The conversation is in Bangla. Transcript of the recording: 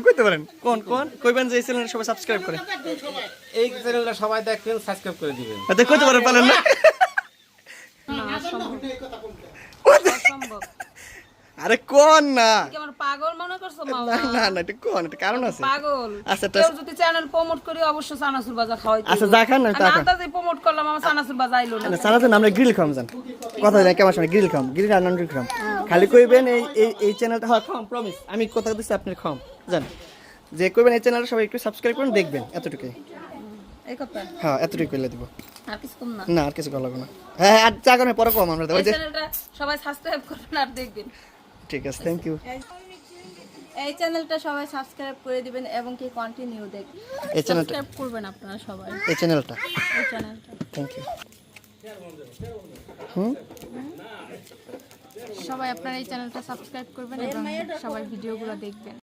কইতে পারেন কোন কোন কইবেন যে এই চ্যানেলটা সবাই সাবস্ক্রাইব করে এই চ্যানেলটা সবাই দেখবেন, সাবস্ক্রাইব করে দিবেন। আচ্ছা কইতে পারেন না অসম্ভব। আরে কোন না কি আমার পাগল মনে করছো মামা? না না না এটা কোন এটা কারণ আছে পাগল। আচ্ছা কেউ যদি চ্যানেল প্রমোট করি অবশ্যই চানাচুর বাজা খাওয়াই। আচ্ছা যা খান না তা খান আন্দাজে প্রমোট করলাম আমার চানাচুর বাজা আইলো না। না সারাদিন আমরা গ্রিল খাম জান কথা নাই কেমন সময় গ্রিল আর নন গ্রিল খাম খালি কইবেন এই চ্যানেলটা হ্যাঁ খাম প্রমিস আমি কথা দিচ্ছি আপনি খাম জান যে কইবেন এই চ্যানেলটা সবাই একটু সাবস্ক্রাইব করুন দেখবেন এতটুকুই এই কথা। হ্যাঁ এতটুকু কইলে দিব আর কিছু কম না। না আর কিছু ভালো লাগবে না হ্যাঁ আর চা করে পরে কম আমরা এই চ্যানেলটা সবাই সাবস্ক্রাইব করবেন আর দেখবেন। ঠিক আছে থ্যাংক ইউ এই চ্যানেলটা সবাই সাবস্ক্রাইব করে দিবেন এবং কি কন্টিনিউ দেখবেন। এই চ্যানেলটা সাবস্ক্রাইব করবেন আপনারা সবাই এই চ্যানেলটা এই চ্যানেলটা। থ্যাংক ইউ সবাই আপনারা এই চ্যানেলটা সাবস্ক্রাইব করবেন এবং সবাই ভিডিওগুলো দেখবেন।